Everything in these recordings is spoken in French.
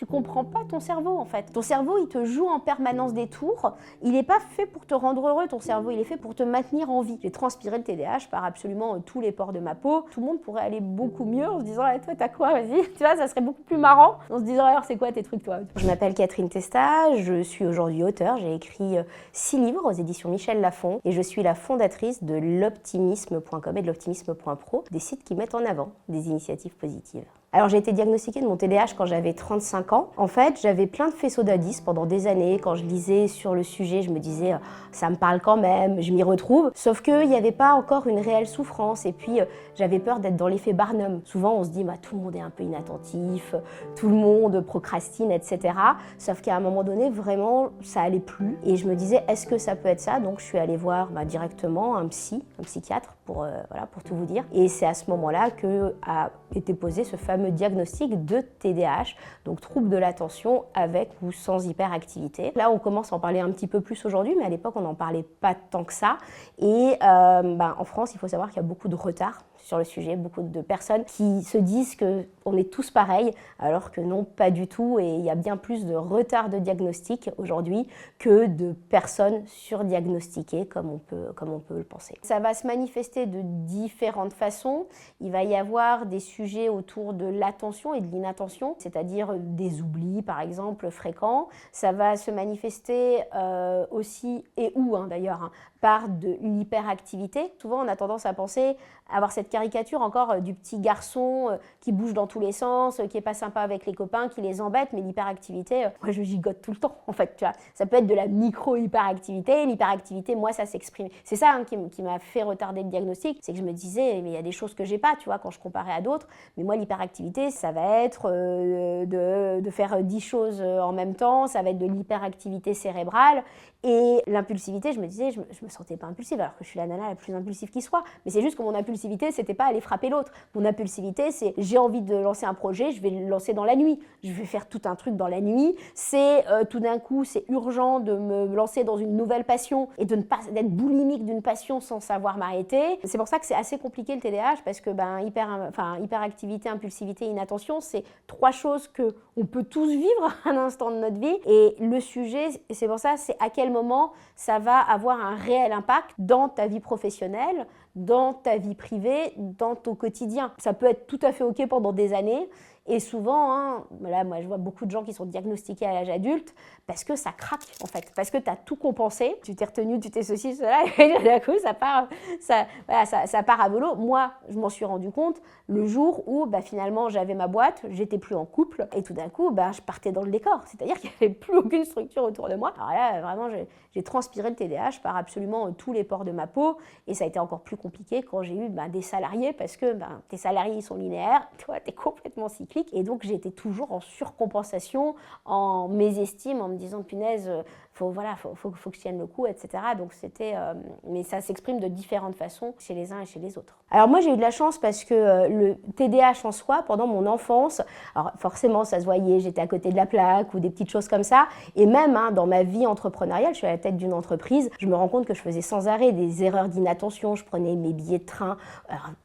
tu comprends pas ton cerveau en fait. Ton cerveau, il te joue en permanence des tours. Il n'est pas fait pour te rendre heureux, ton cerveau, il est fait pour te maintenir en vie. J'ai transpiré le TDAH par absolument tous les pores de ma peau. Tout le monde pourrait aller beaucoup mieux en se disant ah, toi t'as quoi, vas-y. Tu vois, ça serait beaucoup plus marrant en se disant alors c'est quoi tes trucs toi. Je m'appelle Catherine Testa, je suis aujourd'hui auteure. J'ai écrit 6 livres aux éditions Michel Lafon et je suis la fondatrice de l'optimisme.com et de l'optimisme.pro, des sites qui mettent en avant des initiatives positives. Alors j'ai été diagnostiquée de mon TDAH quand j'avais 35 ans. En fait, j'avais plein de faisceaux d'indices pendant des années. Quand je lisais sur le sujet, je me disais ça me parle quand même, je m'y retrouve. Sauf qu'il n'y avait pas encore une réelle souffrance et puis j'avais peur d'être dans l'effet Barnum. Souvent on se dit tout le monde est un peu inattentif, tout le monde procrastine, etc. Sauf qu'à un moment donné, vraiment, ça allait plus. Et je me disais est-ce que ça peut être ça? Donc je suis allée voir directement un psychiatre pour tout vous dire. Et c'est à ce moment-là que a été posé ce fameux diagnostic de TDAH, donc trouble de l'attention avec ou sans hyperactivité. Là, on commence à en parler un petit peu plus aujourd'hui, mais à l'époque, on n'en parlait pas tant que ça. Et en France, il faut savoir qu'il y a beaucoup de retard sur le sujet, beaucoup de personnes qui se disent qu'on est tous pareils, alors que non, pas du tout. Et il y a bien plus de retard de diagnostic aujourd'hui que de personnes surdiagnostiquées, comme on peut le penser. Ça va se manifester de différentes façons. Il va y avoir des sujets autour de l'attention et de l'inattention, c'est-à-dire des oublis, par exemple, fréquents. Ça va se manifester aussi, d'ailleurs, par de l'hyperactivité. Souvent, on a tendance à penser avoir cette caricature encore du petit garçon qui bouge dans tous les sens, qui est pas sympa avec les copains, qui les embête, mais l'hyperactivité, moi je gigote tout le temps en fait, tu vois. Ça peut être de la micro-hyperactivité, l'hyperactivité, moi ça s'exprime. C'est ça qui m'a fait retarder le diagnostic, c'est que je me disais, mais il y a des choses que j'ai pas, tu vois, quand je comparais à d'autres, mais moi l'hyperactivité, ça va être de faire 10 choses en même temps, ça va être de l'hyperactivité cérébrale, et l'impulsivité, je me disais, je me sentais pas impulsive, alors que je suis la nana la plus impulsive qui soit, mais c'est juste que mon impulsivité, c'était pas aller frapper l'autre. Mon impulsivité, c'est j'ai envie de lancer un projet, je vais le lancer dans la nuit. Je vais faire tout un truc dans la nuit. C'est tout d'un coup, c'est urgent de me lancer dans une nouvelle passion et de ne pas d'être boulimique d'une passion sans savoir m'arrêter. C'est pour ça que c'est assez compliqué le TDAH parce que hyperactivité, impulsivité, inattention, c'est 3 choses que on peut tous vivre à un instant de notre vie. Et le sujet, et c'est pour ça, c'est à quel moment ça va avoir un réel impact dans ta vie professionnelle, dans ta vie privée, dans ton quotidien. Ça peut être tout à fait OK pendant des années. Et souvent, là, moi, je vois beaucoup de gens qui sont diagnostiqués à l'âge adulte parce que ça craque, en fait. Parce que tu as tout compensé. Tu t'es retenu, tu t'es ceci, cela, et d'un coup, ça part à volo. Moi, je m'en suis rendu compte le jour où, finalement, j'avais ma boîte, j'étais plus en couple, et tout d'un coup, je partais dans le décor. C'est-à-dire qu'il n'y avait plus aucune structure autour de moi. Alors là, vraiment, j'ai transpiré le TDAH par absolument tous les pores de ma peau, et ça a été encore plus compliqué quand j'ai eu des salariés, parce que tes salariés, ils sont linéaires, toi, tu es complètement cyclique. Et donc, j'étais toujours en surcompensation, en mésestime, en me disant, punaise, faut que je tienne le coup, etc. Donc, mais ça s'exprime de différentes façons chez les uns et chez les autres. Alors, moi, j'ai eu de la chance parce que le TDAH en soi, pendant mon enfance, alors forcément, ça se voyait, j'étais à côté de la plaque ou des petites choses comme ça. Et même dans ma vie entrepreneuriale, je suis à la tête d'une entreprise, je me rends compte que je faisais sans arrêt des erreurs d'inattention. Je prenais mes billets de train,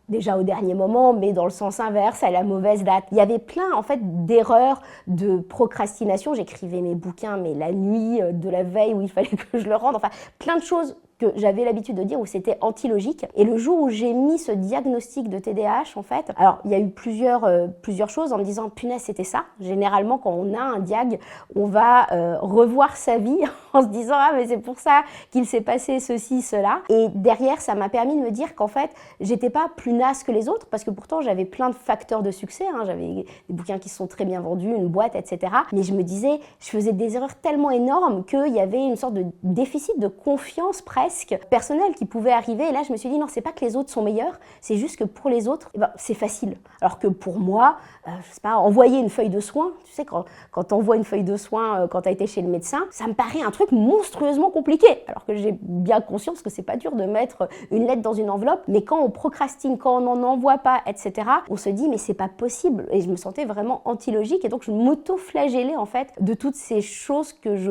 déjà au dernier moment, mais dans le sens inverse, à la mauvaise date. Il y avait plein, en fait, d'erreurs, de procrastination. J'écrivais mes bouquins, mais la nuit de la veille où il fallait que je le rende. Enfin, plein de choses que j'avais l'habitude de dire où c'était antilogique. Et le jour où j'ai mis ce diagnostic de TDAH, en fait, alors il y a eu plusieurs choses en me disant, punaise, c'était ça. Généralement, quand on a un diag, on va revoir sa vie en se disant, mais c'est pour ça qu'il s'est passé ceci, cela. Et derrière, ça m'a permis de me dire qu'en fait, j'étais pas plus naze que les autres, parce que pourtant, j'avais plein de facteurs de succès. J'avais des bouquins qui se sont très bien vendus, une boîte, etc. Mais je me disais, je faisais des erreurs tellement énormes qu'il y avait une sorte de déficit de confiance presque personnel qui pouvait arriver. Et là, je me suis dit, non, c'est pas que les autres sont meilleurs, c'est juste que pour les autres, c'est facile. Alors que pour moi, je sais pas, envoyer une feuille de soins, tu sais, quand t'envoies une feuille de soins quand t'as été chez le médecin, ça me paraît un truc monstrueusement compliqué. Alors que j'ai bien conscience que c'est pas dur de mettre une lettre dans une enveloppe, mais quand on procrastine, quand on n'en envoie pas, etc., on se dit, mais c'est pas possible. Et je me sentais vraiment antilogique, et donc je m'auto-flagellais, en fait, de toutes ces choses que je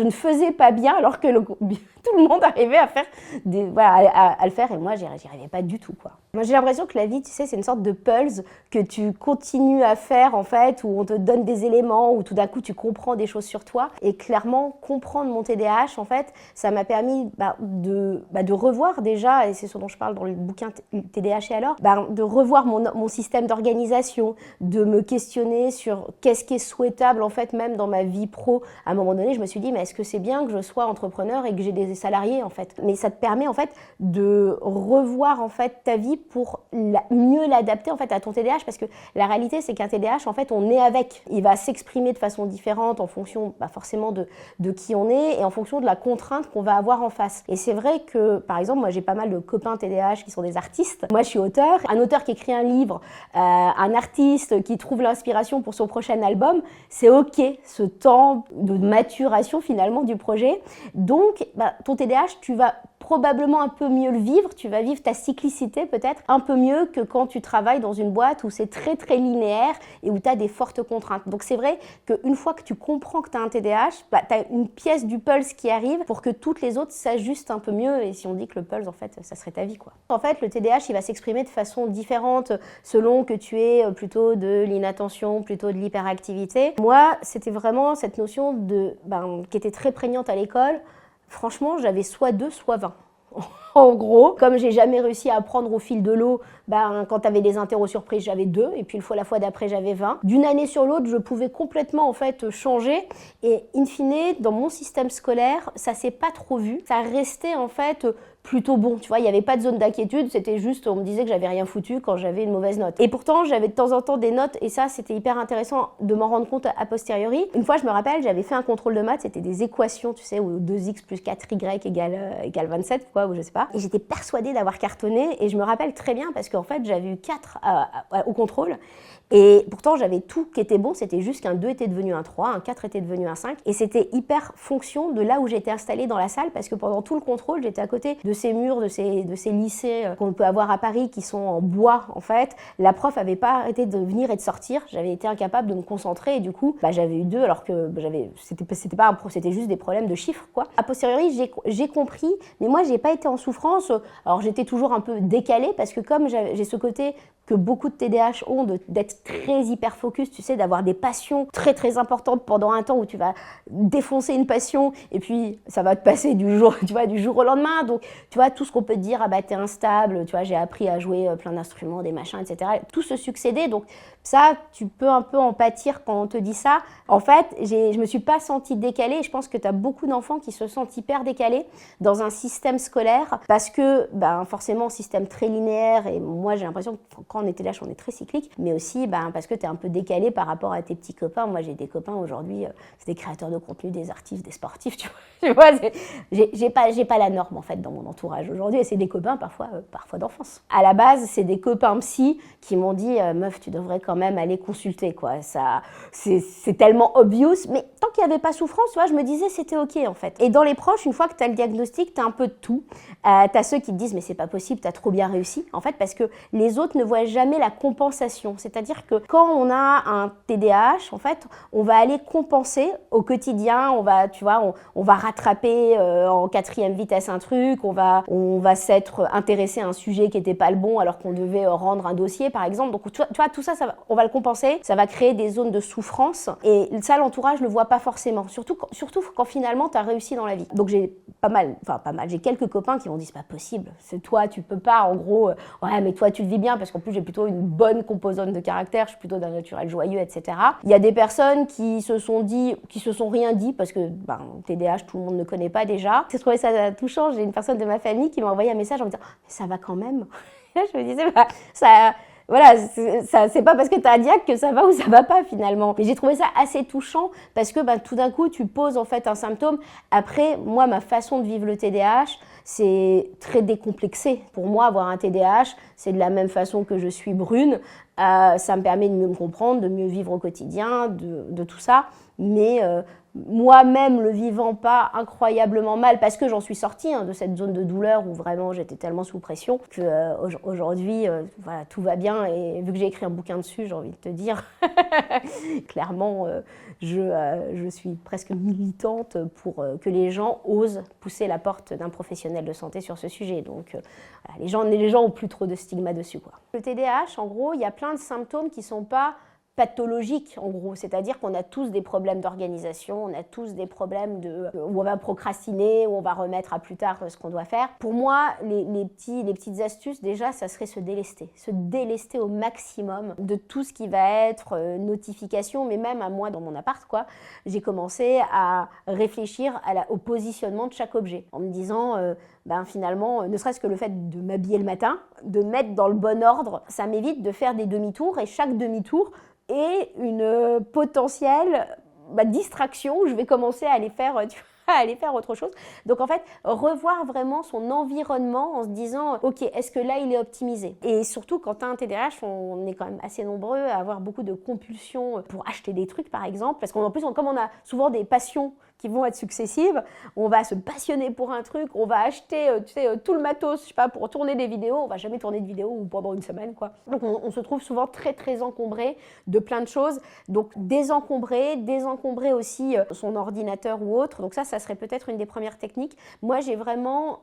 ne faisais pas bien, alors que tout le monde arrivait à faire à le faire, et moi, j'y arrivais pas du tout, quoi. Moi, j'ai l'impression que la vie, tu sais, c'est une sorte de puzzle que tu continues à faire, en fait, où on te donne des éléments, où tout d'un coup, tu comprends des choses sur toi. Et clairement, comprendre mon TDAH, en fait, ça m'a permis de revoir déjà, et c'est ce dont je parle dans le bouquin TDAH et alors, de revoir mon système d'organisation, de me questionner sur qu'est-ce qui est souhaitable, en fait, même dans ma vie pro. À un moment donné, je me suis dit, mais est-ce que c'est bien que je sois entrepreneur et que j'ai des salariés, en fait? Mais ça te permet, en fait, de revoir, en fait, ta vie pour mieux l'adapter, en fait, à ton TDAH, parce que la réalité, c'est qu'un TDAH, en fait, on est avec. Il va s'exprimer de façon différente en fonction, forcément, de qui on est et en fonction de la contrainte qu'on va avoir en face. Et c'est vrai que, par exemple, moi, j'ai pas mal de copains TDAH qui sont des artistes. Moi, je suis auteur. Un auteur qui écrit un livre, un artiste qui trouve l'inspiration pour son prochain album, c'est OK, ce temps de maturation, finalement, du projet. Donc, ton TDAH, tu vas probablement un peu mieux le vivre, tu vas vivre ta cyclicité peut-être un peu mieux que quand tu travailles dans une boîte où c'est très très linéaire et où tu as des fortes contraintes. Donc c'est vrai qu'une fois que tu comprends que tu as un TDAH, tu as une pièce du pulse qui arrive pour que toutes les autres s'ajustent un peu mieux, et si on dit que le pulse en fait ça serait ta vie, quoi. En fait le TDAH il va s'exprimer de façon différente selon que tu es plutôt de l'inattention, plutôt de l'hyperactivité. Moi c'était vraiment cette notion qui était très prégnante à l'école. Franchement, j'avais soit 2, soit 20. En gros, comme j'ai jamais réussi à apprendre au fil de l'eau, quand tu avais des interros surprises, j'avais 2, et puis la fois d'après, j'avais 20. D'une année sur l'autre, je pouvais complètement en fait changer, et in fine, dans mon système scolaire, ça s'est pas trop vu. Ça restait en fait plutôt bon, tu vois, il n'y avait pas de zone d'inquiétude, c'était juste, on me disait que j'avais rien foutu quand j'avais une mauvaise note. Et pourtant, j'avais de temps en temps des notes, et ça, c'était hyper intéressant de m'en rendre compte a posteriori. Une fois, je me rappelle, j'avais fait un contrôle de maths, c'était des équations, tu sais, où 2x plus 4y égale 27, quoi, ou je sais pas. Et j'étais persuadée d'avoir cartonné, et je me rappelle très bien, parce qu'en fait, j'avais eu 4 au contrôle, et pourtant, j'avais tout qui était bon, c'était juste qu'un 2 était devenu un 3, un 4 était devenu un 5, et c'était hyper fonction de là où j'étais installée dans la salle, parce que pendant tout le contrôle, j'étais à côté de ces murs, de ces lycées qu'on peut avoir à Paris, qui sont en bois, en fait. La prof avait pas arrêté de venir et de sortir, j'avais été incapable de me concentrer, et du coup, j'avais eu 2, alors que c'était juste des problèmes de chiffres, quoi. A posteriori, j'ai compris, mais moi, j'ai pas été en souffrance, alors j'étais toujours un peu décalée, parce que comme j'ai ce côté que beaucoup de TDAH ont, d'être très hyper focus, tu sais, d'avoir des passions très très importantes pendant un temps où tu vas défoncer une passion et puis ça va te passer du jour au lendemain. Donc, tu vois, tout ce qu'on peut te dire, t'es instable, tu vois, j'ai appris à jouer plein d'instruments, des machins, etc. Tout se succédait, donc ça, tu peux un peu en pâtir quand on te dit ça. En fait, je me suis pas sentie décalée, et je pense que tu as beaucoup d'enfants qui se sentent hyper décalés dans un système scolaire parce que, forcément, système très linéaire, et moi, j'ai l'impression que quand on était là, on est très cyclique, mais aussi parce que tu es un peu décalé par rapport à tes petits copains. Moi, j'ai des copains aujourd'hui, c'est des créateurs de contenu, des artistes, des sportifs, tu vois, j'ai pas la norme, en fait, dans mon entourage aujourd'hui, et c'est des copains parfois d'enfance. À la base, c'est des copains psy qui m'ont dit meuf, tu devrais quand même aller consulter, quoi. Ça, c'est tellement obvious, mais tant qu'il n'y avait pas souffrance, tu vois, je me disais c'était ok, en fait. Et dans les proches, une fois que tu as le diagnostic, tu as un peu de tout. Tu as ceux qui te disent mais c'est pas possible, tu as trop bien réussi, en fait, parce que les autres ne voient jamais la compensation. C'est-à-dire que quand on a un TDAH, en fait, on va aller compenser au quotidien, on va rattraper en 4e vitesse un truc, on va s'être intéressé à un sujet qui n'était pas le bon alors qu'on devait rendre un dossier, par exemple. Donc, tu vois, tout ça, on va le compenser, ça va créer des zones de souffrance, et ça, l'entourage ne le voit pas forcément, surtout quand finalement tu as réussi dans la vie. Donc, j'ai j'ai quelques copains qui m'ont dit c'est pas possible, c'est toi, tu peux pas, en gros, ouais, mais toi tu le vis bien, parce qu'en plus j'ai plutôt une bonne composante de caractère, je suis plutôt d'un naturel joyeux, etc. Il y a des personnes qui se sont rien dit, parce que TDAH, tout le monde ne connaît pas déjà. J'ai trouvé ça touchant, j'ai une personne de ma famille qui m'a envoyé un message en me disant mais ça va quand même. Je me disais ça. Voilà, c'est pas parce que t'as un diag que ça va ou ça va pas finalement. Mais j'ai trouvé ça assez touchant parce que tout d'un coup, tu poses en fait un symptôme. Après, moi, ma façon de vivre le TDAH, c'est très décomplexé. Pour moi, avoir un TDAH, c'est de la même façon que je suis brune. Ça me permet de mieux me comprendre, de mieux vivre au quotidien, de tout ça. Mais moi-même, le vivant pas incroyablement mal, parce que j'en suis sortie de cette zone de douleur où vraiment j'étais tellement sous pression que aujourd'hui, voilà, tout va bien. Et vu que j'ai écrit un bouquin dessus, j'ai envie de te dire, clairement, je suis presque militante pour que les gens osent pousser la porte d'un professionnel de santé sur ce sujet. Donc, voilà, les gens ont plus trop de stigma dessus, quoi. Le TDAH, en gros, il y a plein de symptômes qui sont pas pathologiques, en gros, c'est-à-dire qu'on a tous des problèmes d'organisation, on a tous des problèmes où on va procrastiner, où on va remettre à plus tard ce qu'on doit faire. Pour moi, les petites astuces, déjà, ça serait se délester au maximum de tout ce qui va être notification, mais même à moi, dans mon appart, quoi, j'ai commencé à réfléchir au positionnement de chaque objet, en me disant, finalement, ne serait-ce que le fait de m'habiller le matin, de mettre dans le bon ordre, ça m'évite de faire des demi-tours, et chaque demi-tour, et une potentielle distraction où je vais commencer à aller faire, autre chose. Donc en fait, revoir vraiment son environnement en se disant « Ok, est-ce que là, il est optimisé ?» Et surtout, quand tu as un TDAH, on est quand même assez nombreux à avoir beaucoup de compulsions pour acheter des trucs, par exemple. Parce qu'en plus, comme on a souvent des passions qui vont être successives, on va se passionner pour un truc, on va acheter tout le matos, je sais pas, pour tourner des vidéos, on va jamais tourner de vidéo pendant une semaine, quoi. Donc on se trouve souvent très très encombré de plein de choses. Donc désencombrer aussi son ordinateur ou autre. Donc ça serait peut-être une des premières techniques. Moi j'ai vraiment,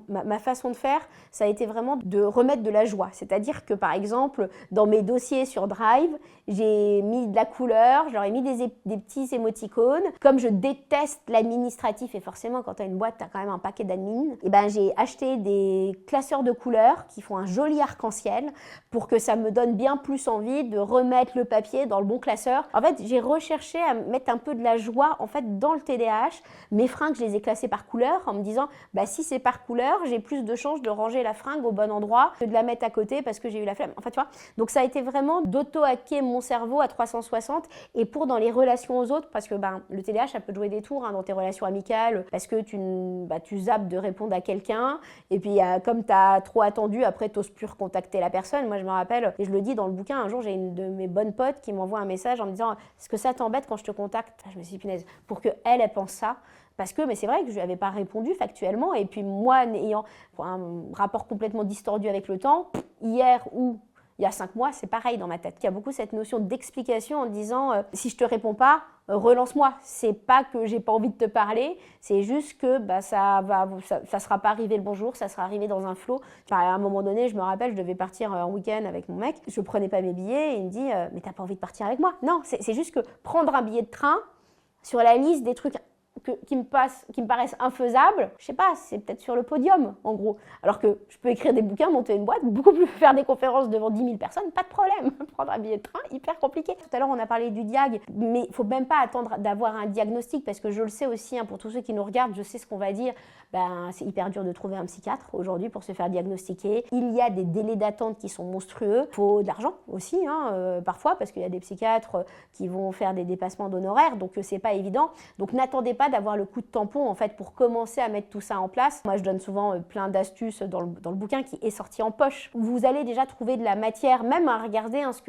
ma façon de faire, ça a été vraiment de remettre de la joie. C'est-à-dire que par exemple, dans mes dossiers sur Drive, j'ai mis de la couleur, j'aurais mis des petits émoticônes. Comme je déteste l'administratif, et forcément quand tu as une boîte, tu as quand même un paquet d'admin, et j'ai acheté des classeurs de couleurs qui font un joli arc-en-ciel pour que ça me donne bien plus envie de remettre le papier dans le bon classeur. En fait, j'ai recherché à mettre un peu de la joie en fait dans le TDAH. Mes fringues, je les ai classées par couleur en me disant si c'est par couleur, j'ai plus de chances de ranger la fringue au bon endroit que de la mettre à côté parce que j'ai eu la flemme. Enfin, tu vois. Donc ça a été vraiment d'auto-hacker mon cerveau à 360, et pour dans les relations aux autres, parce que le TDAH, ça peut jouer des tours dans tes relations amicales, parce que tu zappes de répondre à quelqu'un, et puis comme tu as trop attendu, après tu n'oses plus recontacter la personne. Moi je me rappelle, et je le dis dans le bouquin, un jour j'ai une de mes bonnes potes qui m'envoie un message en me disant « Est-ce que ça t'embête quand je te contacte ?» Je me suis dit, punaise, pour qu'elle, elle pense ça. Mais c'est vrai que je lui avais pas répondu factuellement, et puis moi, ayant un rapport complètement distordu avec le temps, hier ou il y a 5 mois, c'est pareil dans ma tête. Il y a beaucoup cette notion d'explication en disant si je te réponds pas, relance-moi. C'est pas que j'ai pas envie de te parler, c'est juste que ça sera pas arrivé le bonjour, ça sera arrivé dans un flot. À un moment donné, je me rappelle, je devais partir en week-end avec mon mec, je prenais pas mes billets et il me dit mais t'as pas envie de partir avec moi? Non, c'est juste que prendre un billet de train sur la liste des trucs qui me paraissent infaisables, je sais pas, c'est peut-être sur le podium, en gros. Alors que je peux écrire des bouquins, monter une boîte, beaucoup plus faire des conférences devant 10 000 personnes, pas de problème. Prendre un billet de train, hyper compliqué. Tout à l'heure, on a parlé du diag, mais il faut même pas attendre d'avoir un diagnostic, parce que je le sais aussi, pour tous ceux qui nous regardent, je sais ce qu'on va dire. C'est hyper dur de trouver un psychiatre aujourd'hui pour se faire diagnostiquer. Il y a des délais d'attente qui sont monstrueux. Il faut de l'argent aussi, parfois, parce qu'il y a des psychiatres qui vont faire des dépassements d'honoraires, donc c'est pas évident. Donc n'attendez pas d'avoir le coup de tampon en fait pour commencer à mettre tout ça en place. Moi je donne souvent plein d'astuces dans le bouquin qui est sorti en poche. Vous allez déjà trouver de la matière, même à regarder tout ce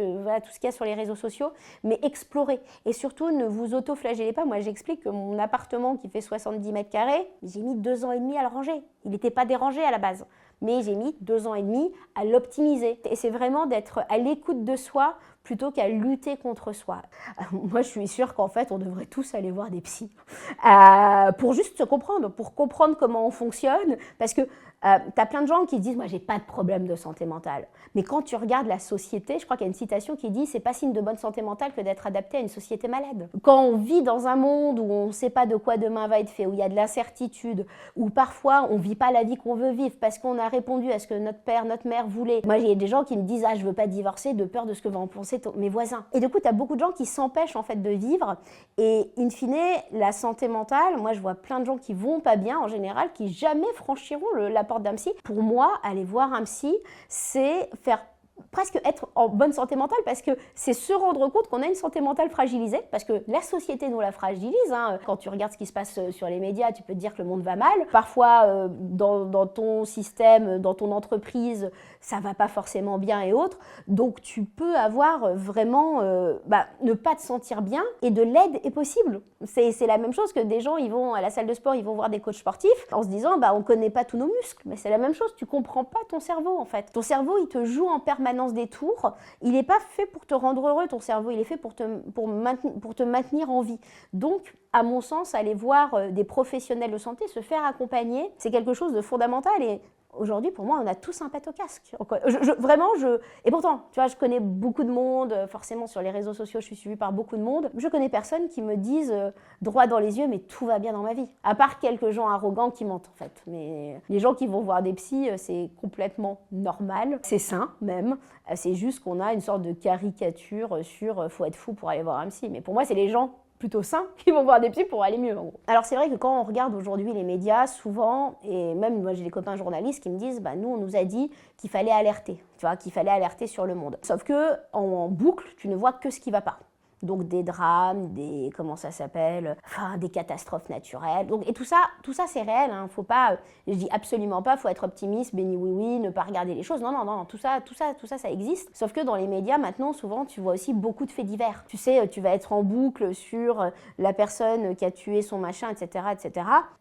qu'il y a sur les réseaux sociaux, mais explorez. Et surtout ne vous auto-flagellez pas. Moi j'explique que mon appartement qui fait 70 mètres carrés, j'ai mis 2 ans et demi à le ranger. Il n'était pas dérangé à la base, mais j'ai mis 2 ans et demi à l'optimiser. Et c'est vraiment d'être à l'écoute de soi plutôt qu'à lutter contre soi. Moi, je suis sûre qu'en fait, on devrait tous aller voir des psys pour juste se comprendre, pour comprendre comment on fonctionne, parce que t'as plein de gens qui disent « Moi, j'ai pas de problème de santé mentale ». Mais quand tu regardes la société, je crois qu'il y a une citation qui dit « C'est pas signe de bonne santé mentale que d'être adapté à une société malade ». Quand on vit dans un monde où on ne sait pas de quoi demain va être fait, où il y a de l'incertitude, où parfois on vit pas la vie qu'on veut vivre parce qu'on a répondu à ce que notre père, notre mère voulait. Moi, il y a des gens qui me disent « Ah, je veux pas divorcer de peur de ce que vont en penser mes voisins ». Et du coup, tu as beaucoup de gens qui s'empêchent en fait de vivre. Et in fine, la santé mentale, moi, je vois plein de gens qui vont pas bien en général, qui jamais franchiront la porte d'un psy. Pour moi, aller voir un psy, c'est faire presque être en bonne santé mentale, parce que c'est se rendre compte qu'on a une santé mentale fragilisée, parce que la société nous la fragilise. Quand tu regardes ce qui se passe sur les médias, tu peux te dire que le monde va mal. Parfois, dans ton système, dans ton entreprise, ça va pas forcément bien et autres. Donc tu peux avoir vraiment ne pas te sentir bien, et de l'aide est possible. C'est la même chose que des gens, ils vont à la salle de sport, ils vont voir des coachs sportifs en se disant on connaît pas tous nos muscles, mais c'est la même chose, tu comprends pas ton cerveau en fait. Ton cerveau, il te joue en permanence des tours, il n'est pas fait pour te rendre heureux, ton cerveau, il est fait pour te maintenir en vie. Donc, à mon sens, aller voir des professionnels de santé, se faire accompagner, c'est quelque chose de fondamental. Et aujourd'hui, pour moi, on a tous un pet au casque. Et pourtant, tu vois, je connais beaucoup de monde, forcément sur les réseaux sociaux, je suis suivie par beaucoup de monde. Je connais personne qui me dise droit dans les yeux, mais tout va bien dans ma vie. À part quelques gens arrogants qui mentent, en fait. Mais les gens qui vont voir des psys, c'est complètement normal. C'est sain, même. C'est juste qu'on a une sorte de caricature sur faut être fou pour aller voir un psy. Mais pour moi, c'est les gens plutôt sains qui vont voir des psys pour aller mieux en gros. Alors c'est vrai que quand on regarde aujourd'hui les médias, souvent, et même moi j'ai des copains journalistes qui me disent nous on nous a dit qu'il fallait alerter, tu vois, qu'il fallait alerter sur le monde. Sauf que en boucle, tu ne vois que ce qui va pas. Donc des drames, des catastrophes naturelles. Et tout ça c'est réel. Faut pas, je dis absolument pas, faut être optimiste, béni oui, ne pas regarder les choses. Non, tout ça ça existe. Sauf que dans les médias maintenant, souvent tu vois aussi beaucoup de faits divers. Tu sais, tu vas être en boucle sur la personne qui a tué son machin, etc.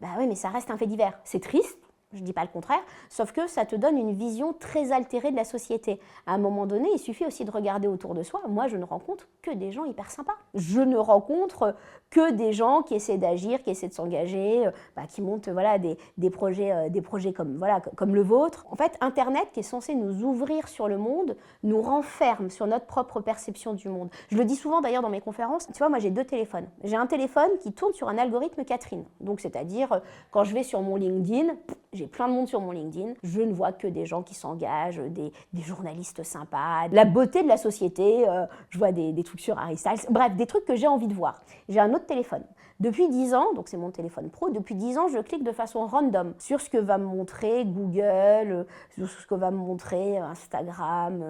Bah oui, mais ça reste un fait divers. C'est triste. Je ne dis pas le contraire, sauf que ça te donne une vision très altérée de la société. À un moment donné, il suffit aussi de regarder autour de soi. Moi, je ne rencontre que des gens hyper sympas. Je ne rencontre que des gens qui essaient d'agir, qui essaient de s'engager, qui montent des projets comme le vôtre. En fait, Internet, qui est censé nous ouvrir sur le monde, nous renferme sur notre propre perception du monde. Je le dis souvent d'ailleurs dans mes conférences. Tu vois, moi j'ai 2 téléphones. J'ai un téléphone qui tourne sur un algorithme Catherine. Donc, c'est-à-dire, quand je vais sur mon LinkedIn, j'ai plein de monde sur mon LinkedIn. Je ne vois que des gens qui s'engagent, des journalistes sympas, la beauté de la société. Je vois des trucs sur Harry Styles. Bref, des trucs que j'ai envie de voir. J'ai un autre téléphone. Depuis 10 ans, donc c'est mon téléphone pro, depuis 10 ans, je clique de façon random sur ce que va me montrer Google, sur ce que va me montrer Instagram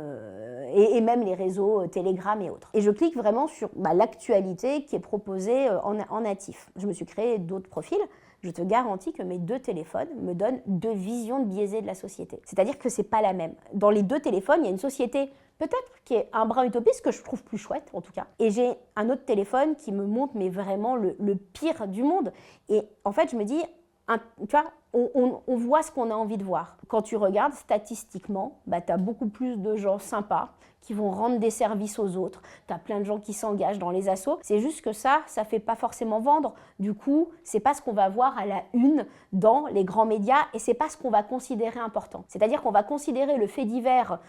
et même les réseaux Telegram et autres. Et je clique vraiment sur l'actualité qui est proposée en natif. Je me suis créé d'autres profils. Je te garantis que mes 2 téléphones me donnent 2 visions biaisées de la société. C'est-à-dire que c'est pas la même. Dans les 2 téléphones, il y a une société peut-être qui est un brin utopiste, que je trouve plus chouette en tout cas. Et j'ai un autre téléphone qui me montre mais vraiment le pire du monde. Et en fait, je me dis, tu vois, on voit ce qu'on a envie de voir. Quand tu regardes statistiquement, tu as beaucoup plus de gens sympas qui vont rendre des services aux autres. Tu as plein de gens qui s'engagent dans les assos. C'est juste que ça fait pas forcément vendre. Du coup, c'est pas ce qu'on va voir à la une dans les grands médias et c'est pas ce qu'on va considérer important. C'est-à-dire qu'on va considérer le fait divers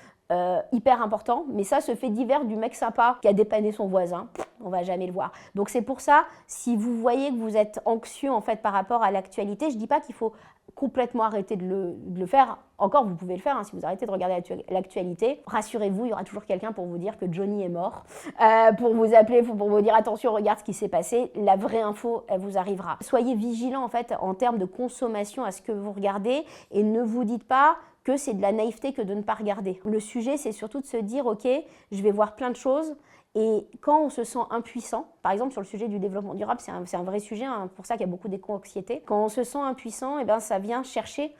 hyper important, mais ça, ce fait divers du mec sympa qui a dépanné son voisin, on va jamais le voir. Donc c'est pour ça, si vous voyez que vous êtes anxieux en fait par rapport à l'actualité, je dis pas qu'il faut complètement arrêter de le faire. Encore, vous pouvez le faire si vous arrêtez de regarder l'actualité. Rassurez-vous, il y aura toujours quelqu'un pour vous dire que Johnny est mort, pour vous appeler, pour vous dire attention, regarde ce qui s'est passé. La vraie info, elle vous arrivera. Soyez vigilants en fait en termes de consommation à ce que vous regardez et ne vous dites pas que c'est de la naïveté que de ne pas regarder. Le sujet, c'est surtout de se dire ok, je vais voir plein de choses. Et quand on se sent impuissant, par exemple sur le sujet du développement durable, c'est un vrai sujet, pour ça qu'il y a beaucoup d'éco-anxiété. Quand on se sent impuissant, ça vient chercher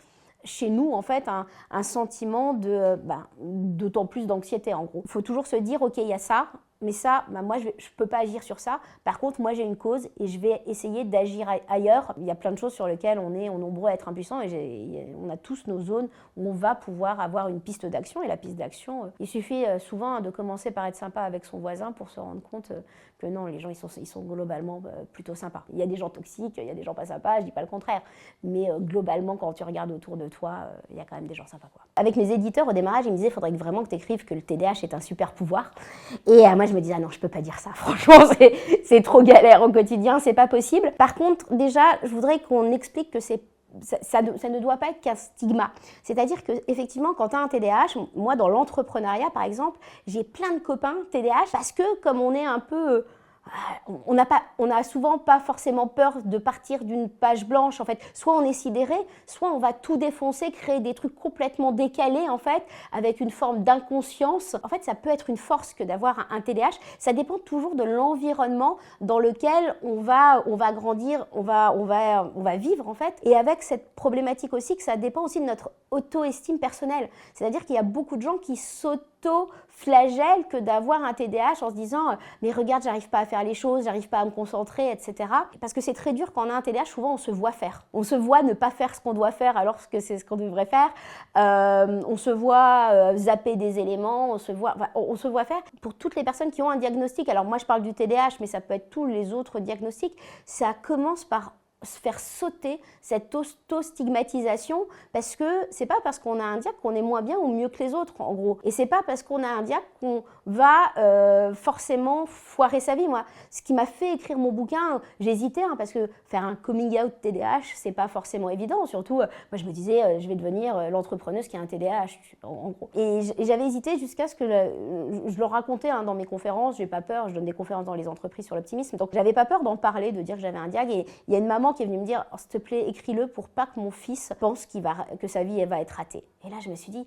chez nous en fait un sentiment d'autant plus d'anxiété en gros. Il faut toujours se dire ok, il y a ça, mais ça, moi je peux pas agir sur ça. Par contre, moi j'ai une cause et je vais essayer d'agir ailleurs. Il y a plein de choses sur lesquelles on est nombreux à être impuissants et on a tous nos zones où on va pouvoir avoir une piste d'action. Et la piste d'action, il suffit souvent de commencer par être sympa avec son voisin pour se rendre compte que non, les gens ils sont globalement plutôt sympas. Il y a des gens toxiques, il y a des gens pas sympas, je dis pas le contraire. Mais globalement, quand tu regardes autour de toi, il y a quand même des gens sympas quoi. Avec mes éditeurs au démarrage, ils me disaient faudrait vraiment que tu écrives que le TDAH est un super pouvoir. Et moi je me disais, ah non, je peux pas dire ça, franchement, c'est trop galère au quotidien, c'est pas possible. Par contre, déjà, je voudrais qu'on explique que ça ne doit pas être qu'un stigma. C'est-à-dire qu'effectivement, quand tu as un TDAH, moi, dans l'entrepreneuriat, par exemple, j'ai plein de copains TDAH parce que comme on est un peu on a souvent pas forcément peur de partir d'une page blanche en fait. Soit on est sidéré, soit on va tout défoncer, créer des trucs complètement décalés en fait, avec une forme d'inconscience. En fait, ça peut être une force que d'avoir un TDAH. Ça dépend toujours de l'environnement dans lequel on va grandir, on va vivre en fait. Et avec cette problématique aussi que ça dépend aussi de notre auto-estime personnelle. C'est-à-dire qu'il y a beaucoup de gens qui s'auto-flagellent que d'avoir un TDAH en se disant mais regarde, j'arrive pas à faire les choses, j'arrive pas à me concentrer, etc. Parce que c'est très dur quand on a un TDAH, souvent on se voit faire. On se voit ne pas faire ce qu'on doit faire alors que c'est ce qu'on devrait faire. On se voit zapper des éléments, on se voit faire. Pour toutes les personnes qui ont un diagnostic, alors moi je parle du TDAH, mais ça peut être tous les autres diagnostics, ça commence par se faire sauter cette auto-stigmatisation parce que c'est pas parce qu'on a un diag qu'on est moins bien ou mieux que les autres en gros, et c'est pas parce qu'on a un diag qu'on va forcément foirer sa vie. Moi, ce qui m'a fait écrire mon bouquin, j'hésitais parce que faire un coming out TDAH c'est pas forcément évident, surtout moi je me disais je vais devenir l'entrepreneuse qui a un TDAH en gros, et j'avais hésité jusqu'à ce que je le racontais dans mes conférences. J'ai pas peur, je donne des conférences dans les entreprises sur l'optimisme, donc j'avais pas peur d'en parler, de dire que j'avais un diag. Et il y a une maman qui est venue me dire s'il te plaît écris-le pour pas que mon fils pense que sa vie elle va être ratée. Et là je me suis dit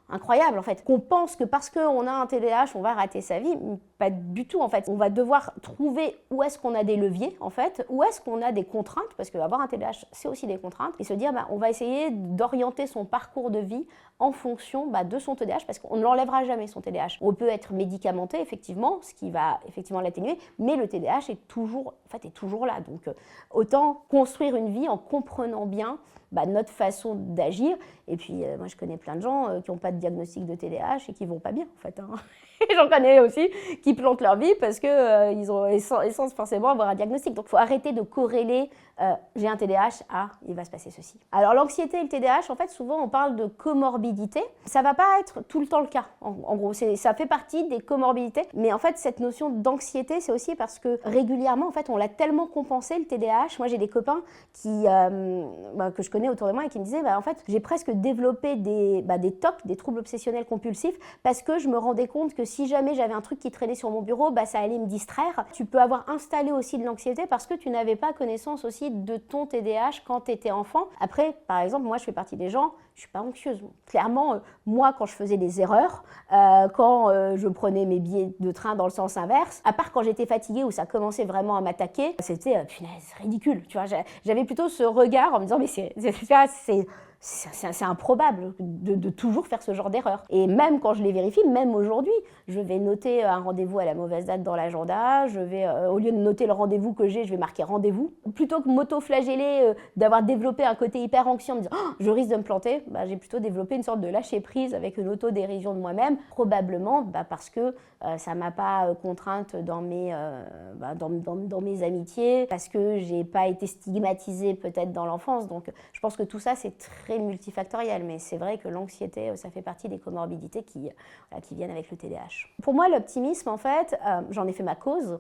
incroyable en fait, qu'on pense que parce qu'on a un TDAH on va rater sa vie. Pas du tout en fait. On va devoir trouver où est-ce qu'on a des leviers en fait, où est-ce qu'on a des contraintes, parce qu'avoir un TDAH c'est aussi des contraintes, et se dire on va essayer d'orienter son parcours de vie en fonction de son TDAH, parce qu'on ne l'enlèvera jamais son TDAH. On peut être médicamenté effectivement, ce qui va effectivement l'atténuer, mais le TDAH est toujours là. Donc autant construire une vie en comprenant bien notre façon d'agir. Et puis moi je connais plein de gens qui n'ont pas de diagnostic de TDAH et qui vont pas bien en fait. Et j'en connais aussi qui plantent leur vie parce que ils sans forcément avoir un diagnostic. Donc il faut arrêter de corréler j'ai un TDAH il va se passer ceci. Alors l'anxiété et le TDAH, en fait souvent on parle de comorbidité. Ça va pas être tout le temps le cas. En gros, ça fait partie des comorbidités. Mais en fait cette notion d'anxiété, c'est aussi parce que régulièrement en fait on l'a tellement compensé le TDAH. Moi j'ai des copains que je connais autour de moi et qui me disaient en fait j'ai presque développé des TOC, des troubles obsessionnels compulsifs, parce que je me rendais compte que si jamais j'avais un truc qui traînait sur mon bureau, ça allait me distraire. Tu peux avoir installé aussi de l'anxiété parce que tu n'avais pas connaissance aussi de ton TDAH quand tu étais enfant. Après, par exemple, moi je fais partie des gens, je suis pas anxieuse. Clairement, moi quand je faisais des erreurs, quand je prenais mes billets de train dans le sens inverse, à part quand j'étais fatiguée où ça commençait vraiment à m'attaquer, c'était punaise, ridicule. Tu vois, j'avais plutôt ce regard en me disant mais c'est improbable de toujours faire ce genre d'erreur. Et même quand je les vérifie, même aujourd'hui, je vais noter un rendez-vous à la mauvaise date dans l'agenda, je vais, au lieu de noter le rendez-vous que j'ai, je vais marquer rendez-vous. Plutôt que m'auto-flageller, d'avoir développé un côté hyper anxieux en me disant je risque de me planter, j'ai plutôt développé une sorte de lâcher-prise avec une auto-dérision de moi-même, probablement parce que ça m'a pas contrainte dans mes amitiés, parce que j'ai pas été stigmatisée peut-être dans l'enfance. Donc je pense que tout ça c'est très multifactoriel, mais c'est vrai que l'anxiété ça fait partie des comorbidités qui viennent avec le TDAH. Pour moi l'optimisme en fait, j'en ai fait ma cause.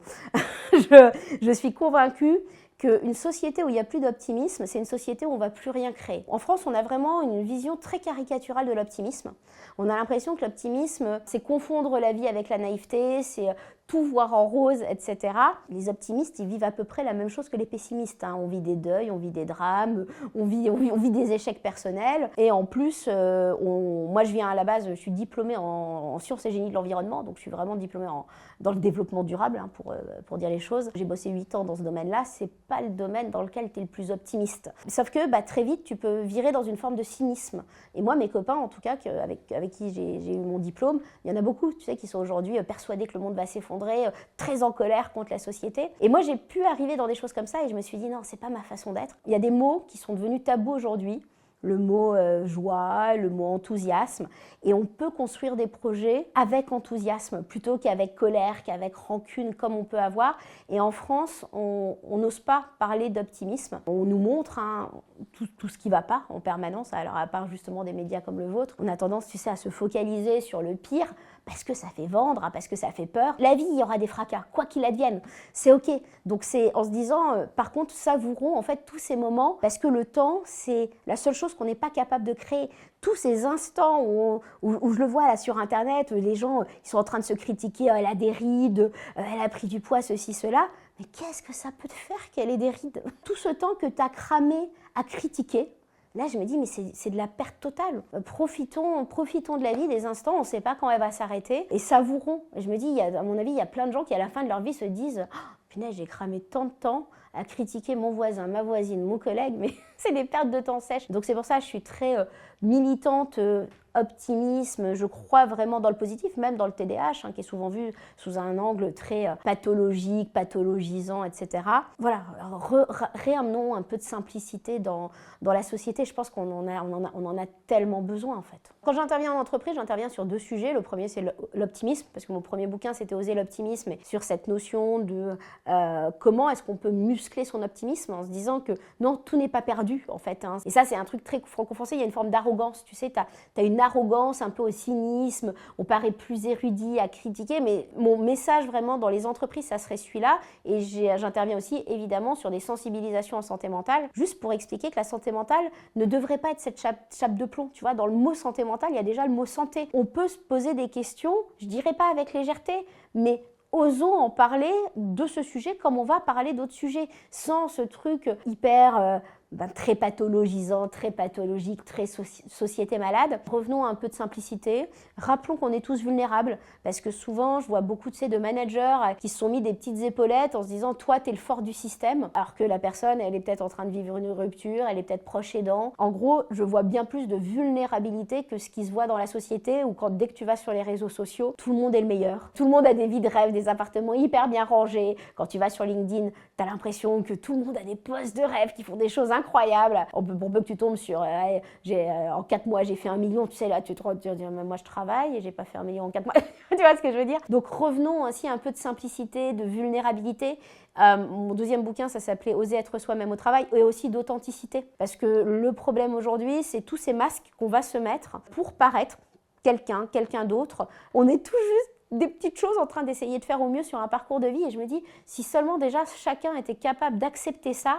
je suis convaincue qu'une société où il n'y a plus d'optimisme, c'est une société où on ne va plus rien créer. En France, on a vraiment une vision très caricaturale de l'optimisme. On a l'impression que l'optimisme, c'est confondre la vie avec la naïveté, c'est tout voir en rose, etc. Les optimistes, ils vivent à peu près la même chose que les pessimistes. On vit des deuils, on vit des drames, on vit des échecs personnels. Et en plus, moi je viens à la base, je suis diplômée en sciences et génie de l'environnement, donc je suis vraiment diplômée dans le développement durable, pour dire les choses. J'ai bossé 8 ans dans ce domaine-là, c'est pas le domaine dans lequel tu es le plus optimiste. Sauf que très vite, tu peux virer dans une forme de cynisme. Et moi, mes copains, en tout cas, avec qui j'ai eu mon diplôme, il y en a beaucoup, tu sais, qui sont aujourd'hui persuadés que le monde va s'effondrer, très en colère contre la société. Et moi, j'ai pu arriver dans des choses comme ça et je me suis dit, non, c'est pas ma façon d'être. Il y a des mots qui sont devenus tabous aujourd'hui. Le mot joie, le mot enthousiasme, et on peut construire des projets avec enthousiasme plutôt qu'avec colère, qu'avec rancune comme on peut avoir. Et en France, on n'ose pas parler d'optimisme. On nous montre tout ce qui ne va pas en permanence, alors à part justement des médias comme le vôtre. On a tendance, tu sais, à se focaliser sur le pire parce que ça fait vendre, parce que ça fait peur. La vie, il y aura des fracas, quoi qu'il advienne, c'est ok. Donc c'est en se disant, par contre, savourons en fait tous ces moments, parce que le temps, c'est la seule chose qu'on n'est pas capable de créer. Tous ces instants où je le vois là sur internet, les gens ils sont en train de se critiquer, elle a des rides, elle a pris du poids, ceci, cela. Mais qu'est-ce que ça peut te faire qu'elle ait des rides? Tout ce temps que tu as cramé à critiquer, là, je me dis, mais c'est de la perte totale. Profitons de la vie, des instants, on ne sait pas quand elle va s'arrêter, et savourons. Et je me dis, à mon avis, il y a plein de gens qui, à la fin de leur vie, se disent « Oh, punaise, j'ai cramé tant de temps à critiquer mon voisin, ma voisine, mon collègue, mais c'est des pertes de temps sèches. » Donc c'est pour ça que je suis très militante, optimisme, je crois vraiment dans le positif, même dans le TDAH, qui est souvent vu sous un angle très pathologique, pathologisant, etc. Voilà, réamenons un peu de simplicité dans la société. Je pense qu'on en a tellement besoin, en fait. Quand j'interviens en entreprise, j'interviens sur 2 sujets. Le premier, c'est l'optimisme, parce que mon premier bouquin, c'était Oser l'optimisme, et sur cette notion de comment est-ce qu'on peut muscler son optimisme en se disant que non, tout n'est pas perdu, en fait. Et ça, c'est un truc très franco-français, il y a une forme d'arrogance, tu sais, t'as une arrogance, un peu au cynisme, on paraît plus érudit à critiquer, mais mon message vraiment dans les entreprises, ça serait celui-là, et j'interviens aussi évidemment sur des sensibilisations en santé mentale, juste pour expliquer que la santé mentale ne devrait pas être cette chape de plomb, tu vois, dans le mot santé mentale, il y a déjà le mot santé. On peut se poser des questions, je dirais pas avec légèreté, mais osons en parler de ce sujet comme on va parler d'autres sujets, sans ce truc hyper très pathologisant, très pathologique, très société malade. Revenons à un peu de simplicité. Rappelons qu'on est tous vulnérables, parce que souvent, je vois beaucoup de managers qui se sont mis des petites épaulettes en se disant « toi, t'es le fort du système », alors que la personne, elle est peut-être en train de vivre une rupture, elle est peut-être proche aidant. En gros, je vois bien plus de vulnérabilité que ce qui se voit dans la société, où dès que tu vas sur les réseaux sociaux, tout le monde est le meilleur. Tout le monde a des vies de rêve, des appartements hyper bien rangés. Quand tu vas sur LinkedIn, t'as l'impression que tout le monde a des postes de rêve qui font des choses incroyable. Pour peu que tu tombes sur en 4 mois j'ai fait 1 million, tu sais, là tu te dis moi je travaille et j'ai pas fait 1 million en 4 mois. Tu vois ce que je veux dire? Donc revenons aussi un peu de simplicité, de vulnérabilité. Mon deuxième bouquin, ça s'appelait Oser être soi-même au travail, et aussi d'authenticité, parce que le problème aujourd'hui, c'est tous ces masques qu'on va se mettre pour paraître quelqu'un d'autre. On est tout juste des petites choses en train d'essayer de faire au mieux sur un parcours de vie, et je me dis, si seulement déjà chacun était capable d'accepter ça,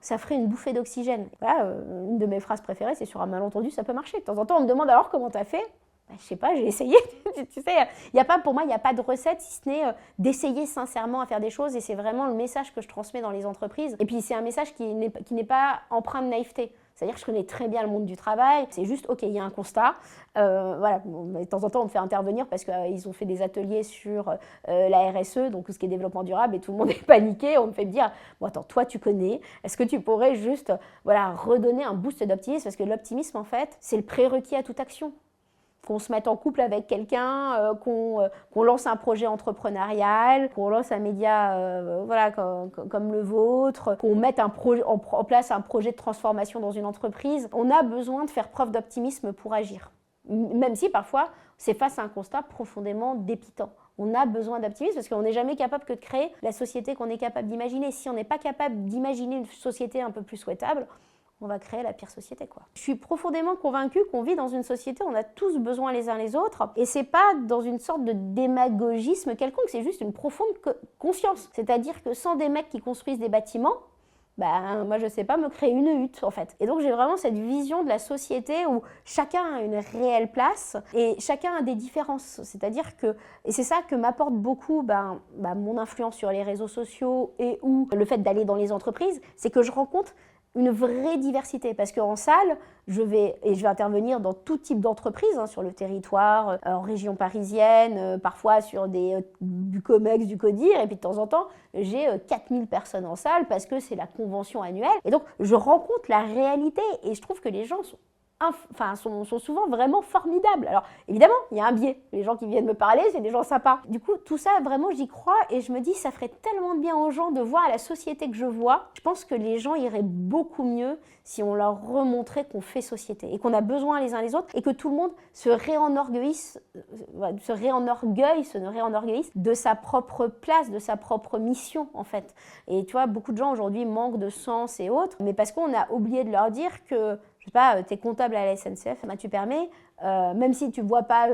ça ferait une bouffée d'oxygène. Voilà, une de mes phrases préférées, c'est sur un malentendu, ça peut marcher. De temps en temps, on me demande alors comment t'as fait? Je sais pas, j'ai essayé. Tu sais, pour moi, il n'y a pas de recette, si ce n'est d'essayer sincèrement à faire des choses, et c'est vraiment le message que je transmets dans les entreprises. Et puis c'est un message qui n'est pas empreint de naïveté. C'est-à-dire que je connais très bien le monde du travail. C'est juste, ok, il y a un constat. Voilà. De temps en temps, on me fait intervenir parce qu'ils ont fait des ateliers sur la RSE, donc tout ce qui est développement durable, et tout le monde est paniqué. On me fait me dire, bon attends, toi tu connais, est-ce que tu pourrais juste redonner un boost d'optimisme? Parce que l'optimisme, en fait, c'est le prérequis à toute action. Qu'on se mette en couple avec quelqu'un, qu'on lance un projet entrepreneurial, qu'on lance un média comme le vôtre, qu'on mette en place un projet de transformation dans une entreprise. On a besoin de faire preuve d'optimisme pour agir, même si parfois c'est face à un constat profondément dépitant. On a besoin d'optimisme parce qu'on n'est jamais capable que de créer la société qu'on est capable d'imaginer. Si on n'est pas capable d'imaginer une société un peu plus souhaitable, on va créer la pire société, quoi. Je suis profondément convaincue qu'on vit dans une société où on a tous besoin les uns les autres, et c'est pas dans une sorte de démagogisme quelconque, c'est juste une profonde conscience. C'est-à-dire que sans des mecs qui construisent des bâtiments, moi je sais pas me créer une hutte, en fait. Et donc j'ai vraiment cette vision de la société où chacun a une réelle place et chacun a des différences. C'est-à-dire que, et c'est ça que m'apporte beaucoup mon influence sur les réseaux sociaux et ou le fait d'aller dans les entreprises, c'est que je rencontre une vraie diversité, parce qu'en salle, je vais intervenir dans tout type d'entreprise, sur le territoire, en région parisienne, parfois sur du COMEX, du CODIR, et puis de temps en temps, j'ai 4000 personnes en salle parce que c'est la convention annuelle. Et donc, je rencontre la réalité, et je trouve que les gens sont souvent vraiment formidables. Alors, évidemment, il y a un biais. Les gens qui viennent me parler, c'est des gens sympas. Du coup, tout ça, vraiment, j'y crois, et je me dis, ça ferait tellement de bien aux gens de voir la société que je vois. Je pense que les gens iraient beaucoup mieux si on leur remontrait qu'on fait société, et qu'on a besoin les uns les autres, et que tout le monde se réenorgueillisse de sa propre place, de sa propre mission, en fait. Et tu vois, beaucoup de gens aujourd'hui manquent de sens et autres, mais parce qu'on a oublié de leur dire que, je sais pas, t'es comptable à la SNCF, tu permets, même si tu ne vois pas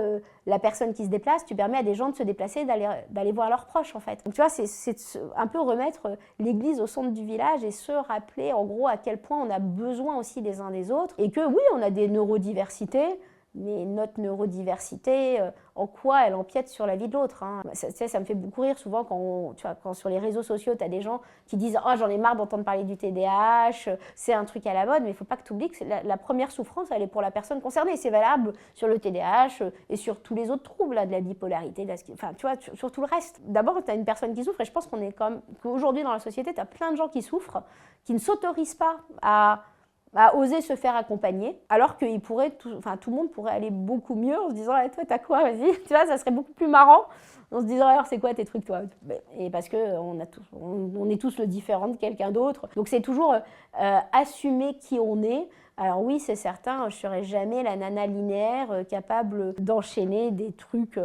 la personne qui se déplace, tu permets à des gens de se déplacer, d'aller voir leurs proches en fait. Donc tu vois, c'est un peu remettre l'église au centre du village et se rappeler en gros à quel point on a besoin aussi des uns des autres et que oui, on a des neurodiversités, mais notre neurodiversité, en quoi elle empiète sur la vie de l'autre, hein. Ça me fait beaucoup rire souvent quand sur les réseaux sociaux, tu as des gens qui disent « Oh, j'en ai marre d'entendre parler du TDAH, c'est un truc à la mode », mais il ne faut pas que tu oublies que la première souffrance, elle est pour la personne concernée. C'est valable sur le TDAH et sur tous les autres troubles, là, de la bipolarité, enfin, tu vois, sur tout le reste. D'abord, tu as une personne qui souffre et je pense qu'aujourd'hui dans la société, tu as plein de gens qui souffrent, qui ne s'autorisent pas à oser se faire accompagner, alors que tout le monde pourrait aller beaucoup mieux en se disant hey, « toi, t'as quoi, vas-y ?» Tu vois, ça serait beaucoup plus marrant en se disant « alors, c'est quoi tes trucs, toi ?» Et parce qu'on est tous le différent de quelqu'un d'autre. Donc, c'est toujours assumer qui on est. Alors oui, c'est certain, je ne serai jamais la nana linéaire capable d'enchaîner des trucs,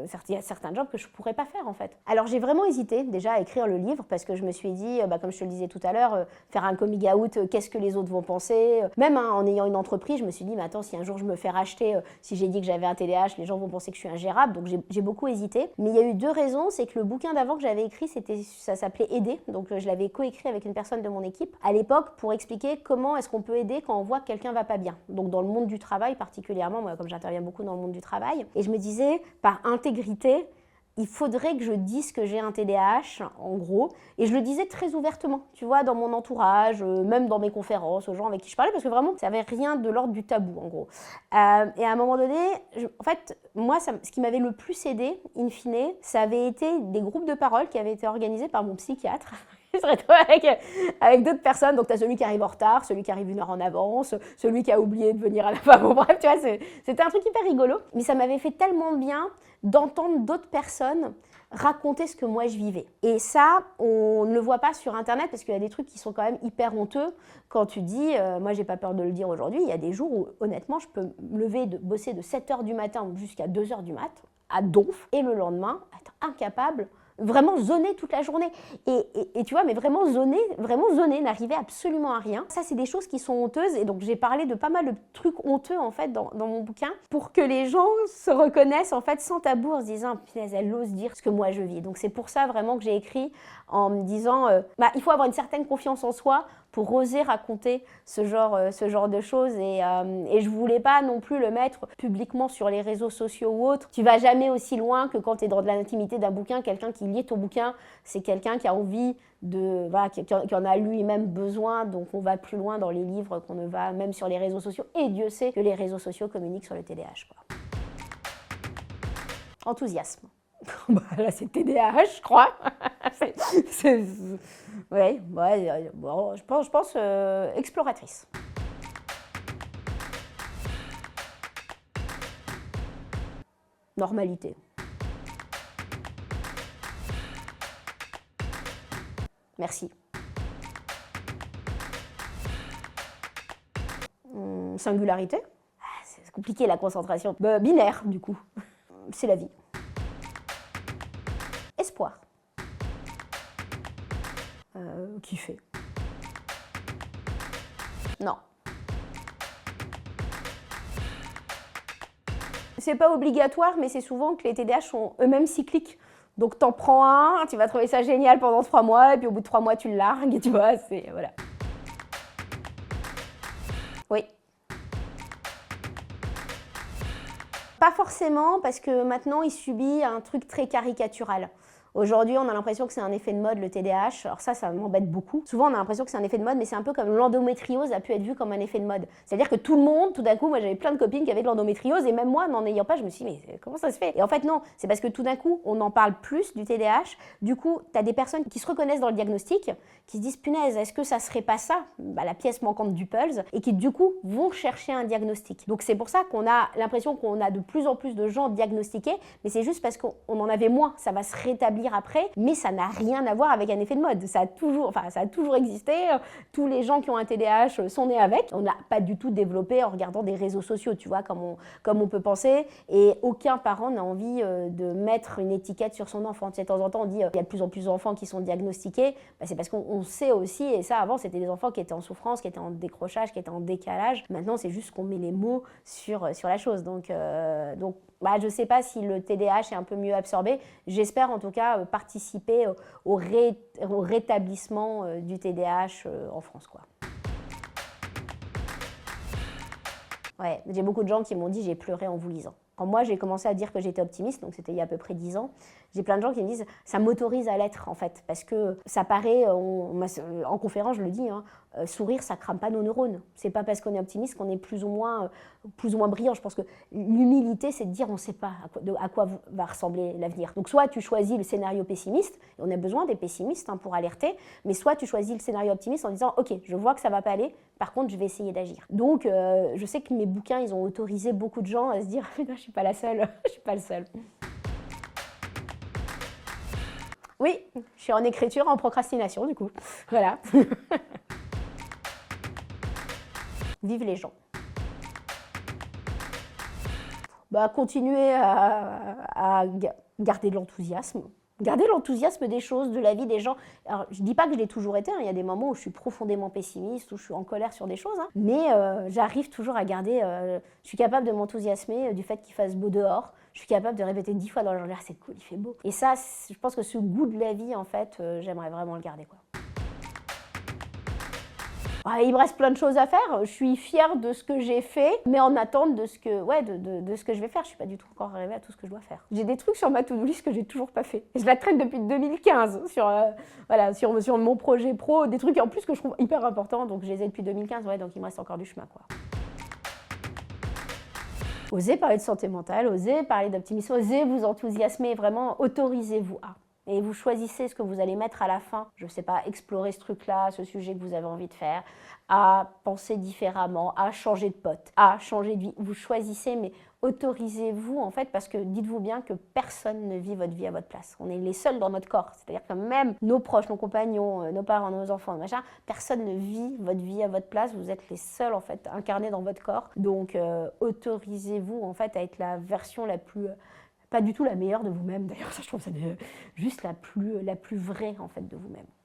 certains jobs que je ne pourrais pas faire en fait. Alors j'ai vraiment hésité déjà à écrire le livre parce que je me suis dit, comme je te le disais tout à l'heure, faire un coming out, qu'est-ce que les autres vont penser. Même en ayant une entreprise, je me suis dit, mais attends, si un jour je me fais racheter, si j'ai dit que j'avais un TDAH, les gens vont penser que je suis ingérable. Donc j'ai beaucoup hésité. Mais il y a eu deux raisons, c'est que le bouquin d'avant que j'avais écrit, ça s'appelait Aider. Donc je l'avais coécrit avec une personne de mon équipe à l'époque pour expliquer comment est-ce qu'on peut aider quand on voit que quelqu'un va pas bien. Donc dans le monde du travail particulièrement, moi comme j'interviens beaucoup dans le monde du travail, et je me disais, par intégrité, il faudrait que je dise que j'ai un TDAH, en gros, et je le disais très ouvertement, tu vois, dans mon entourage, même dans mes conférences, aux gens avec qui je parlais, parce que vraiment, ça n'avait rien de l'ordre du tabou, en gros. Et à un moment donné, en fait, moi, ce qui m'avait le plus aidé, in fine, ça avait été des groupes de parole qui avaient été organisés par mon psychiatre. Je se retrouve avec d'autres personnes. Donc, tu as celui qui arrive en retard, celui qui arrive 1 heure en avance, celui qui a oublié de venir à la fin. Bon, bref, tu vois, c'était un truc hyper rigolo. Mais ça m'avait fait tellement bien d'entendre d'autres personnes raconter ce que moi je vivais. Et ça, on ne le voit pas sur Internet parce qu'il y a des trucs qui sont quand même hyper honteux. Quand tu dis, moi j'ai pas peur de le dire aujourd'hui, il y a des jours où honnêtement je peux me lever, bosser de 7h du matin jusqu'à 2h du mat, à donf, et le lendemain être incapable vraiment zoner toute la journée. Et tu vois, mais vraiment zoner, n'arriver absolument à rien. Ça, c'est des choses qui sont honteuses. Et donc, j'ai parlé de pas mal de trucs honteux, en fait, dans mon bouquin, pour que les gens se reconnaissent, en fait, sans tabou, en se disant, punaise, elle ose dire ce que moi je vis. Donc, c'est pour ça, vraiment, que j'ai écrit en me disant, il faut avoir une certaine confiance en soi pour oser raconter ce genre de choses. Et je voulais pas non plus le mettre publiquement sur les réseaux sociaux ou autres. Tu vas jamais aussi loin que quand tu es dans de l'intimité d'un bouquin. Quelqu'un qui lit ton bouquin, c'est quelqu'un qui a envie qui en a lui-même besoin. Donc on va plus loin dans les livres qu'on ne va même sur les réseaux sociaux. Et Dieu sait que les réseaux sociaux communiquent sur le TDAH, quoi. Enthousiasme. Là, c'est TDAH, je crois. Bon, je pense exploratrice. Normalité. Merci. Singularité. C'est compliqué la concentration. Binaire, du coup. C'est la vie. Espoir. Kiffer. Non. C'est pas obligatoire, mais c'est souvent que les TDAH sont eux-mêmes cycliques. Donc t'en prends un, tu vas trouver ça génial pendant 3 mois, et puis au bout de 3 mois tu le largues, tu vois, c'est... voilà. Oui. Pas forcément, parce que maintenant il subit un truc très caricatural. Aujourd'hui, on a l'impression que c'est un effet de mode, le TDAH. Alors ça m'embête beaucoup. Souvent, on a l'impression que c'est un effet de mode, mais c'est un peu comme l'endométriose a pu être vu comme un effet de mode. C'est-à-dire que tout le monde, tout d'un coup, moi j'avais plein de copines qui avaient de l'endométriose, et même moi, n'en ayant pas, je me suis dit, mais comment ça se fait? Et en fait, non, c'est parce que tout d'un coup, on en parle plus du TDAH. Du coup, tu as des personnes qui se reconnaissent dans le diagnostic, qui se disent, punaise, est-ce que ça serait pas ça, la pièce manquante du puzzle, et qui du coup vont chercher un diagnostic. Donc c'est pour ça qu'on a l'impression qu'on a de plus en plus de gens diagnostiqués, mais c'est juste parce qu'on en avait moins. Ça va se rétablir lire après, mais ça n'a rien à voir avec un effet de mode. Ça a toujours existé. Tous les gens qui ont un TDAH sont nés avec. On n'a pas du tout développé en regardant des réseaux sociaux, tu vois, comme on peut penser. Et aucun parent n'a envie de mettre une étiquette sur son enfant. Tu sais, de temps en temps, on dit il y a de plus en plus d'enfants qui sont diagnostiqués. C'est parce qu'on sait aussi, et ça avant, c'était des enfants qui étaient en souffrance, qui étaient en décrochage, qui étaient en décalage. Maintenant, c'est juste qu'on met les mots sur la chose. Donc je ne sais pas si le TDAH est un peu mieux absorbé. J'espère en tout cas participer au rétablissement du TDAH en France, quoi. Ouais, j'ai beaucoup de gens qui m'ont dit j'ai pleuré en vous lisant. Quand moi j'ai commencé à dire que j'étais optimiste, donc c'était il y a à peu près 10 ans, j'ai plein de gens qui me disent ça m'autorise à l'être en fait, parce que ça paraît, en conférence je le dis, sourire ça crame pas nos neurones. C'est pas parce qu'on est optimiste qu'on est plus ou moins brillant. Je pense que l'humilité c'est de dire on sait pas à quoi va ressembler l'avenir. Donc soit tu choisis le scénario pessimiste, et on a besoin des pessimistes pour alerter, mais soit tu choisis le scénario optimiste en disant ok je vois que ça va pas aller, par contre je vais essayer d'agir. Donc je sais que mes bouquins ils ont autorisé beaucoup de gens à se dire je suis pas la seule, je suis pas le seul. Oui, je suis en écriture, en procrastination du coup. Voilà. Vive les gens. Continuer à garder de l'enthousiasme. Garder l'enthousiasme des choses, de la vie des gens. Alors, je ne dis pas que je l'ai toujours été, il y a des moments où je suis profondément pessimiste, où je suis en colère sur des choses, mais j'arrive toujours à garder, je suis capable de m'enthousiasmer du fait qu'il fasse beau dehors, je suis capable de répéter 10 fois dans la journée, c'est cool, il fait beau. Et ça, je pense que ce goût de la vie, en fait, j'aimerais vraiment le garder, quoi. Il me reste plein de choses à faire. Je suis fière de ce que j'ai fait, mais en attente de ce que je vais faire. Je ne suis pas du tout encore arrivée à tout ce que je dois faire. J'ai des trucs sur ma to-do list que j'ai toujours pas fait. Et je la traîne depuis 2015 sur mon projet pro, des trucs en plus que je trouve hyper importants. Donc je les ai depuis 2015, donc il me reste encore du chemin, quoi. Osez parler de santé mentale, osez parler d'optimisme, osez vous enthousiasmer, vraiment autorisez-vous à. Et vous choisissez ce que vous allez mettre à la fin, je ne sais pas, explorer ce truc-là, ce sujet que vous avez envie de faire, à penser différemment, à changer de pote, à changer de vie. Vous choisissez, mais autorisez-vous en fait, parce que dites-vous bien que personne ne vit votre vie à votre place. On est les seuls dans notre corps, c'est-à-dire que même nos proches, nos compagnons, nos parents, nos enfants, machin, personne ne vit votre vie à votre place. Vous êtes les seuls en fait incarnés dans votre corps. Donc autorisez-vous en fait à être la version la plus pas du tout la meilleure de vous-même, d'ailleurs, ça je trouve ça juste la plus vraie en fait de vous-même.